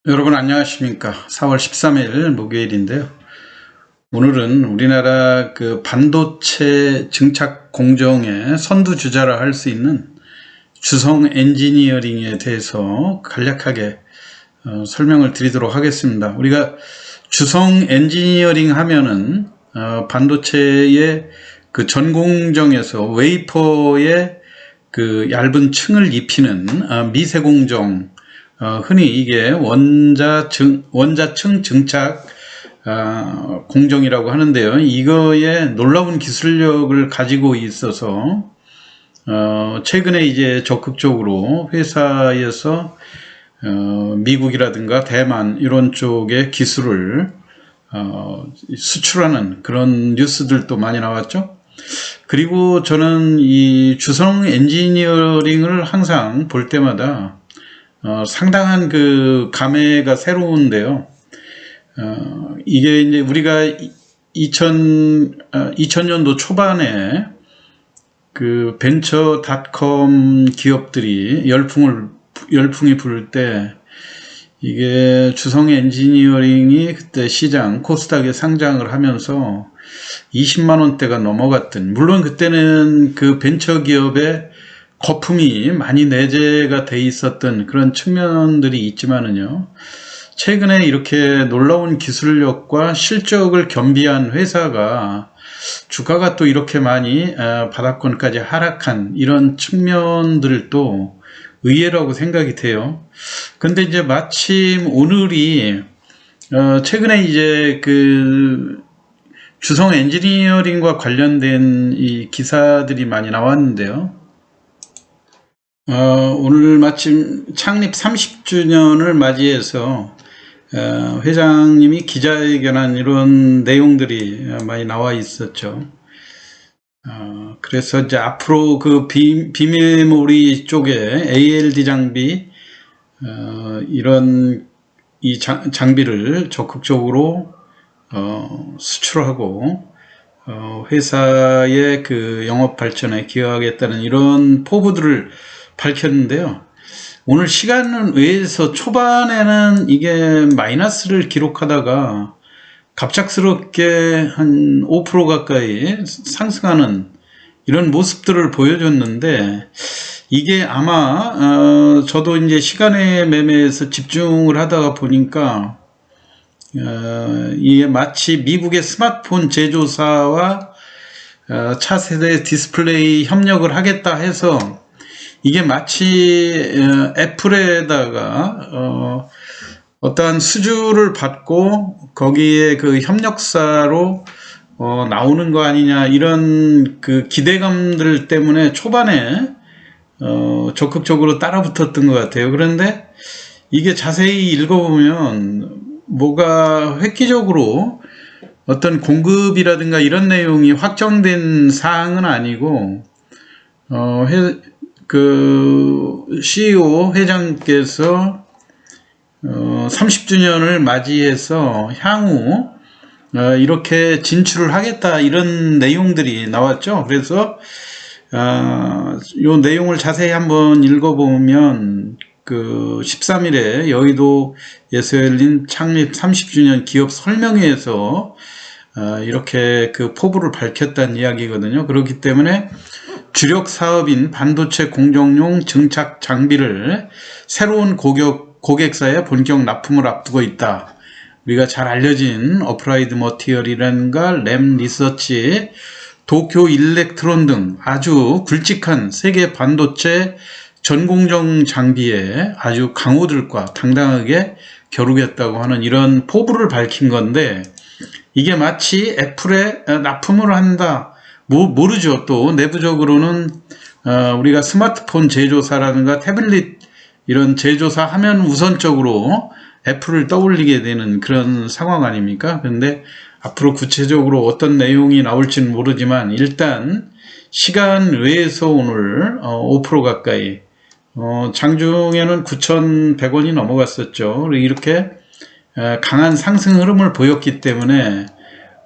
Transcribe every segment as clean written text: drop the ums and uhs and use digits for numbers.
여러분 안녕하십니까. 4월 13일 목요일인데요. 오늘은 우리나라 그 반도체 증착 공정의 선두주자라 할 수 있는 주성 엔지니어링에 대해서 간략하게 설명을 드리도록 하겠습니다. 우리가 주성 엔지니어링 하면은 반도체의 그 전공정에서 웨이퍼에 그 얇은 층을 입히는 미세공정, 흔히 이게 원자층 증착 공정이라고 하는데요. 이거에 놀라운 기술력을 가지고 있어서 최근에 이제 적극적으로 회사에서 미국이라든가 대만 이런 쪽의 기술을 수출하는 그런 뉴스들도 많이 나왔죠. 그리고 저는 이 주성 엔지니어링을 항상 볼 때마다 상당한 그 감회가 새로운데요. 이게 이제 우리가 2000년도 초반에 그 벤처닷컴 기업들이 열풍이 불 때 이게 주성 엔지니어링이 그때 시장 코스닥에 상장을 하면서 20만 원대가 넘어갔던, 물론 그때는 그 벤처 기업의 거품이 많이 내재가 돼 있었던 그런 측면들이 있지만은요, 최근에 이렇게 놀라운 기술력과 실적을 겸비한 회사가 주가가 또 이렇게 많이 바닥권까지 하락한 이런 측면들도 의외라고 생각이 돼요. 근데 이제 마침 오늘이 최근에 이제 그 주성 엔지니어링과 관련된 이 기사들이 많이 나왔는데요. 오늘 마침 창립 30주년을 맞이해서 회장님이 기자회견한 이런 내용들이 많이 나와 있었죠. 그래서 이제 앞으로 그 비메모리 쪽에 ALD 장비, 이런 이 장비를 적극적으로 수출하고 회사의 그 영업 발전에 기여하겠다는 이런 포부들을 밝혔는데요. 오늘 시간은 외에서 초반에는 이게 마이너스를 기록하다가 갑작스럽게 한 5% 가까이 상승하는 이런 모습들을 보여줬는데, 이게 아마 저도 이제 시간의 매매에서 집중을 하다가 보니까 이게 마치 미국의 스마트폰 제조사와 차세대 디스플레이 협력을 하겠다 해서 이게 마치 애플에다가 어떠한 수주를 받고 거기에 그 협력사로 나오는 거 아니냐, 이런 그 기대감들 때문에 초반에 적극적으로 따라붙었던 것 같아요. 그런데 이게 자세히 읽어보면 뭐가 획기적으로 어떤 공급이라든가 이런 내용이 확정된 사항은 아니고, 그 CEO 회장께서 30주년을 맞이해서 향후 이렇게 진출을 하겠다, 이런 내용들이 나왔죠. 그래서 요 내용을 자세히 한번 읽어보면 그 13일에 여의도에서 열린 창립 30주년 기업 설명회에서 이렇게 그 포부를 밝혔다는 이야기거든요. 그렇기 때문에 주력 사업인 반도체 공정용 증착 장비를 새로운 고객사에 본격 납품을 앞두고 있다. 우리가 잘 알려진 어플라이드 머티리얼이라든가 램 리서치, 도쿄 일렉트론 등 아주 굵직한 세계 반도체 전공정 장비에 아주 강호들과 당당하게 겨루겠다고 하는 이런 포부를 밝힌 건데, 이게 마치 애플에 납품을 한다, 모르죠. 또 내부적으로는 우리가 스마트폰 제조사라든가 태블릿 이런 제조사 하면 우선적으로 애플을 떠올리게 되는 그런 상황 아닙니까? 그런데 앞으로 구체적으로 어떤 내용이 나올지는 모르지만, 일단 시간 외에서 오늘 5% 가까이, 장중에는 9,100원이 넘어갔었죠. 이렇게 강한 상승 흐름을 보였기 때문에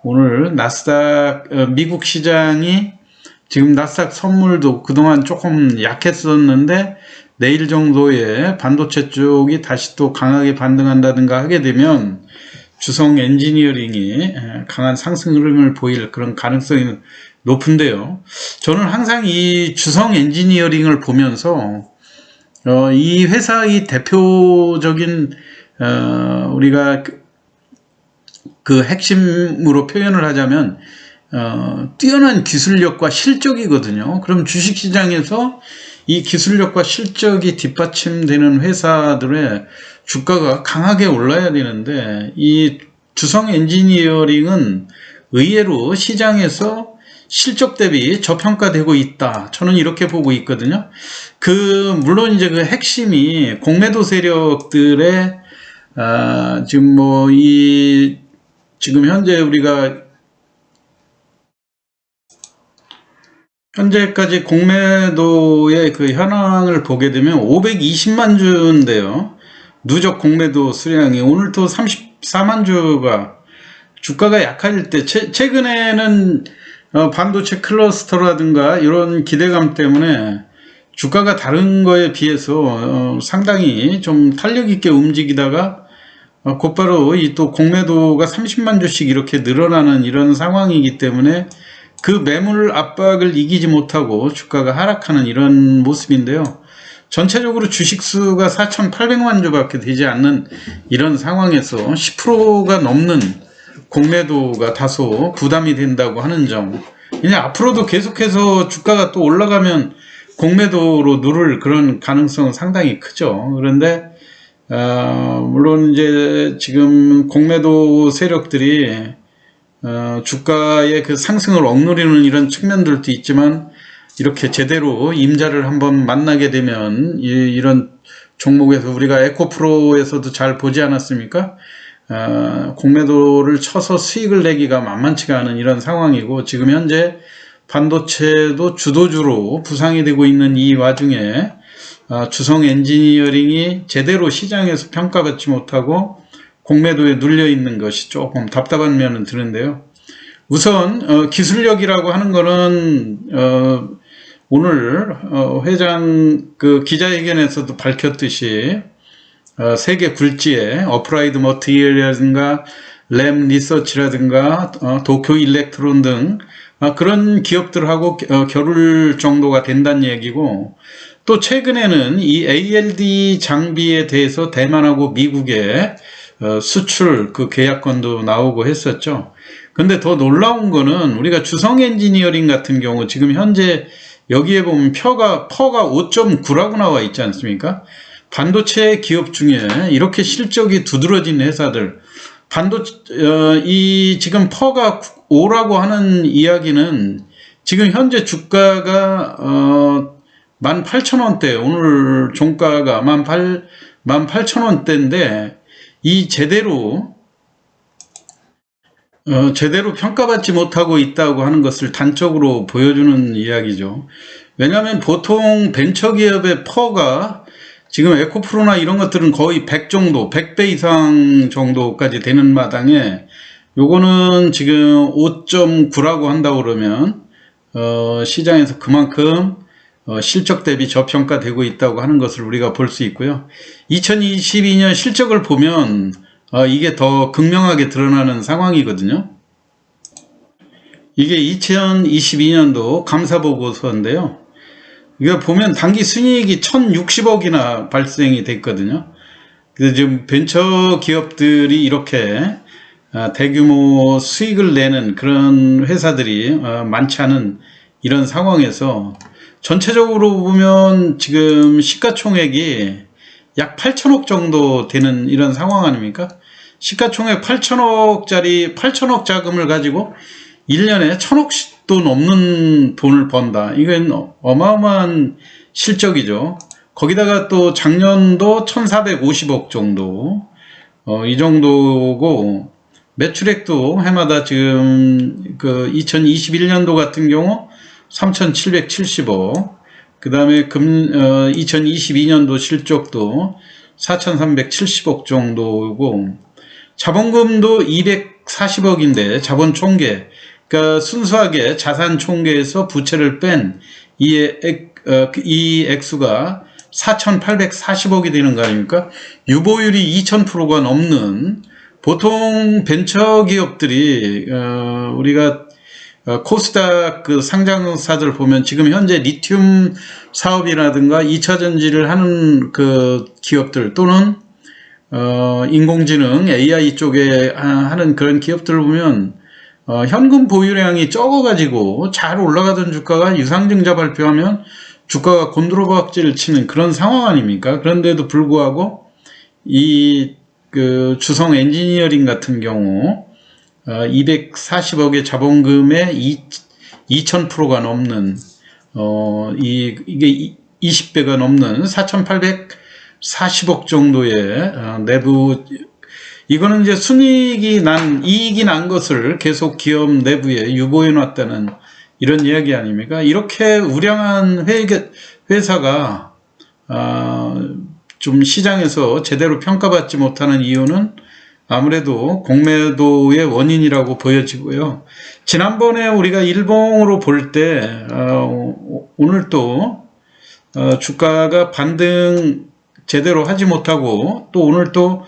오늘 나스닥 미국 시장이 지금 나스닥 선물도 그동안 조금 약했었는데 내일 정도에 반도체 쪽이 다시 또 강하게 반등한다든가 하게 되면 주성 엔지니어링이 강한 상승 흐름을 보일 그런 가능성이 높은데요. 저는 항상 이 주성 엔지니어링을 보면서 이 회사의 대표적인 우리가 그 핵심으로 표현을 하자면 뛰어난 기술력과 실적이거든요. 그럼 주식시장에서 이 기술력과 실적이 뒷받침되는 회사들의 주가가 강하게 올라야 되는데 이 주성 엔지니어링은 의외로 시장에서 실적 대비 저평가되고 있다. 저는 이렇게 보고 있거든요. 물론 이제 그 핵심이 공매도 세력들의 지금 현재 우리가 현재까지 공매도의 그 현황을 보게 되면 520만 주인데요. 누적 공매도 수량이 오늘 또 34만 주가 주가가 약해질 때 최근에는 반도체 클러스터라든가 이런 기대감 때문에 주가가 다른 거에 비해서 상당히 좀 탄력 있게 움직이다가 곧바로 이 또 공매도가 30만 주씩 이렇게 늘어나는 이런 상황이기 때문에 그 매물 압박을 이기지 못하고 주가가 하락하는 이런 모습인데요. 전체적으로 주식수가 4,800만 주밖에 되지 않는 이런 상황에서 10%가 넘는 공매도가 다소 부담이 된다고 하는 점. 그냥 앞으로도 계속해서 주가가 또 올라가면 공매도로 누를 그런 가능성은 상당히 크죠. 그런데 물론 이제 지금 공매도 세력들이 주가의 그 상승을 억누르는 이런 측면들도 있지만 이렇게 제대로 임자를 한번 만나게 되면 이런 종목에서 우리가 에코프로에서도 잘 보지 않았습니까? 공매도를 쳐서 수익을 내기가 만만치가 않은 이런 상황이고 지금 현재 반도체도 주도주로 부상이 되고 있는 이 와중에 주성 엔지니어링이 제대로 시장에서 평가받지 못하고 공매도에 눌려 있는 것이 조금 답답한 면은 드는데요. 우선 기술력이라고 하는 거는 오늘 회장 그 기자회견에서도 밝혔듯이 세계 굴지의 어프라이드 머티리얼이라든가 램 리서치라든가 도쿄 일렉트론 등 그런 기업들하고 겨룰 정도가 된다는 얘기고 또 최근에는 이 ALD 장비에 대해서 대만하고 미국에 수출 그 계약건도 나오고 했었죠. 근데 더 놀라운 거는 우리가 주성 엔지니어링 같은 경우 지금 현재 여기에 보면 퍼가 5.9라고 나와 있지 않습니까? 반도체 기업 중에 이렇게 실적이 두드러진 회사들 이 지금 퍼가 5라고 하는 이야기는 지금 현재 주가가 18,000원대 오늘 종가가 18,000원대인데 이 제대로 평가받지 못하고 있다고 하는 것을 단적으로 보여주는 이야기죠. 왜냐하면 보통 벤처기업의 퍼가 지금 에코프로나 이런 것들은 거의 100 정도, 100배 이상 정도까지 되는 마당에 요거는 지금 5.9라고 한다고 그러면 시장에서 그만큼 실적 대비 저평가되고 있다고 하는 것을 우리가 볼 수 있고요. 2022년 실적을 보면 이게 더 극명하게 드러나는 상황이거든요. 이게 2022년도 감사보고서인데요. 이거 보면 당기 순이익이 1,060억이나 발생이 됐거든요. 그래서 지금 벤처 기업들이 이렇게 대규모 수익을 내는 그런 회사들이 많지 않은 이런 상황에서 전체적으로 보면 지금 시가총액이 약 8천억 정도 되는 이런 상황 아닙니까? 시가총액 8천억 자금을 가지고 1년에 1,000억씩도 넘는 돈을 번다. 이건 어마어마한 실적이죠. 거기다가 또 작년도 1,450억 정도, 이 정도고, 매출액도 해마다 지금 그 2021년도 같은 경우 3,770억, 그 다음에 2022년도 실적도 4,370억 정도고, 자본금도 240억인데 자본 총계, 그러니까 순수하게 자산 총계에서 부채를 뺀 이 액수가 4,840억이 되는 거 아닙니까? 유보율이 2000%가 넘는, 보통 벤처기업들이 우리가 코스닥 그 상장사들 보면 지금 현재 리튬 사업이라든가 2차 전지를 하는 그 기업들, 또는 인공지능 AI 쪽에 하는 그런 기업들을 보면 현금 보유량이 적어가지고 잘 올라가던 주가가 유상증자 발표하면 주가가 곤두박질을 치는 그런 상황 아닙니까? 그런데도 불구하고 이 그 주성 엔지니어링 같은 경우 240억의 자본금에 2000%가 넘는 이게 20배가 넘는 4,840억 정도의 내부, 이거는 이제 이익이 난 것을 계속 기업 내부에 유보해 놨다는 이런 이야기 아닙니까? 이렇게 우량한 회사가 좀 시장에서 제대로 평가받지 못하는 이유는 아무래도 공매도의 원인이라고 보여지고요. 지난번에 우리가 일봉으로 볼 때 오늘 또 주가가 반등 제대로 하지 못하고, 또 오늘 또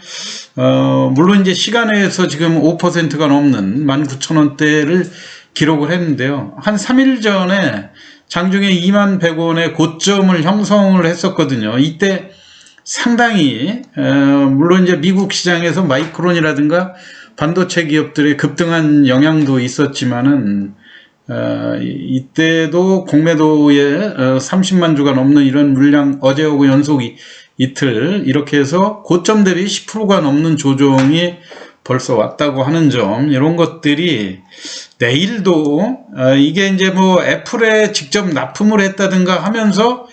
물론 이제 시간에서 지금 5%가 넘는 19,000원대를 기록을 했는데요. 한 3일 전에 장중에 21,100원의 고점을 형성을 했었거든요. 이때 상당히 물론 이제 미국 시장에서 마이크론이라든가 반도체 기업들의 급등한 영향도 있었지만은 이때도 공매도에 30만 주가 넘는 이런 물량, 어제하고 연속 이틀 이렇게 해서 고점 대비 10%가 넘는 조정이 벌써 왔다고 하는 점, 이런 것들이 내일도 이게 이제 뭐 애플에 직접 납품을 했다든가 하면서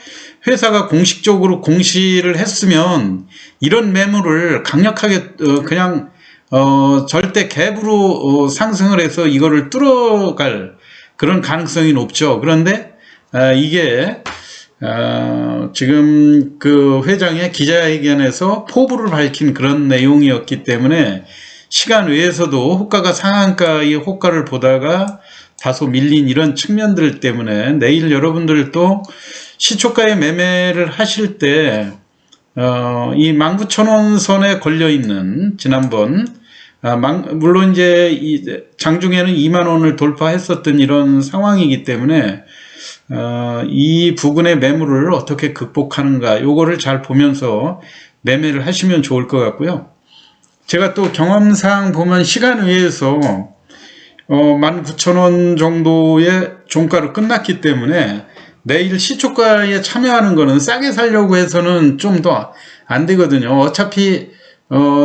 회사가 공식적으로 공시를 했으면 이런 매물을 강력하게 그냥 절대 갭으로 상승을 해서 이거를 뚫어갈 그런 가능성이 높죠. 그런데 이게 지금 그 회장의 기자회견에서 포부를 밝힌 그런 내용이었기 때문에 시간 외에서도 호가가 상한가의 호가를 보다가 다소 밀린 이런 측면들 때문에 내일 여러분들도 시초가에 매매를 하실 때 이 19,000원 선에 걸려 있는, 지난번 물론 이제 장중에는 20,000원을 돌파했었던 이런 상황이기 때문에 이 부분의 매물을 어떻게 극복하는가, 요거를 잘 보면서 매매를 하시면 좋을 것 같고요. 제가 또 경험상 보면 시간 외에서 19,000원 정도의 종가로 끝났기 때문에 내일 시초가에 참여하는 거는 싸게 살려고 해서는 좀 더 안 되거든요. 어차피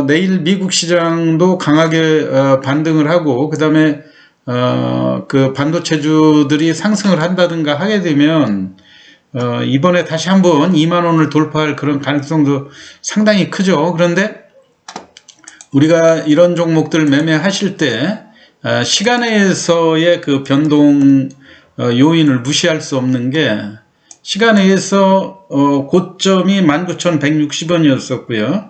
내일 미국 시장도 강하게 반등을 하고, 그 다음에 그 반도체주들이 상승을 한다든가 하게 되면 이번에 다시 한번 20,000원을 돌파할 그런 가능성도 상당히 크죠. 그런데 우리가 이런 종목들 매매하실 때 시간에서의 그 변동 요인을 무시할 수 없는 게, 시간에서 고점이 19,160원이었었고요.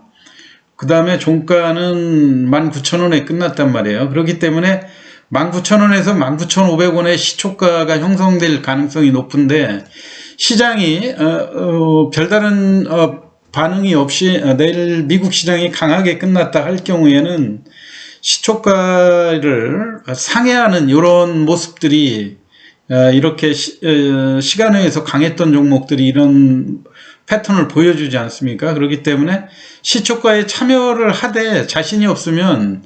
그 다음에 종가는 19,000원에 끝났단 말이에요. 그렇기 때문에 19,000원에서 19,500원의 시초가가 형성될 가능성이 높은데, 시장이 별다른 반응이 없이 내일 미국 시장이 강하게 끝났다 할 경우에는 시초가를 상회하는 이런 모습들이, 이렇게 시간에서 강했던 종목들이 이런 패턴을 보여주지 않습니까? 그렇기 때문에 시초가에 참여를 하되 자신이 없으면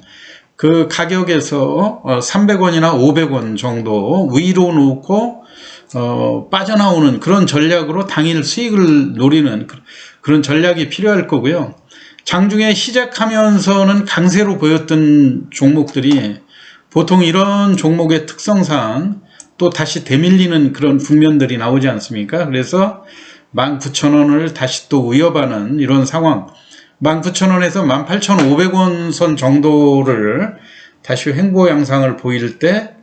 그 가격에서 300원이나 500원 정도 위로 놓고 빠져나오는 그런 전략으로 당일 수익을 노리는 그런 전략이 필요할 거고요. 장중에 시작하면서는 강세로 보였던 종목들이 보통 이런 종목의 특성상 또 다시 되밀리는 그런 국면들이 나오지 않습니까? 그래서 19,000원을 다시 또 위협하는 이런 상황, 19,000원에서 18,500원 선 정도를 다시 횡보 양상을 보일 때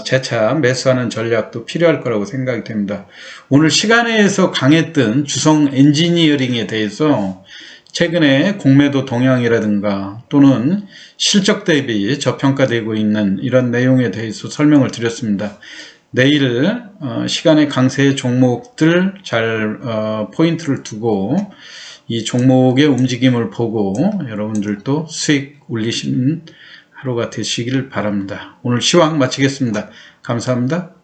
재차 매수하는 전략도 필요할 거라고 생각이 됩니다. 오늘 시간에서 강했던 주성 엔지니어링에 대해서 최근에 공매도 동향이라든가 또는 실적 대비 저평가되고 있는 이런 내용에 대해서 설명을 드렸습니다. 내일 시간의 강세 종목들 잘 포인트를 두고 이 종목의 움직임을 보고 여러분들도 수익 올리시는 하루가 되시기를 바랍니다. 오늘 시황 마치겠습니다. 감사합니다.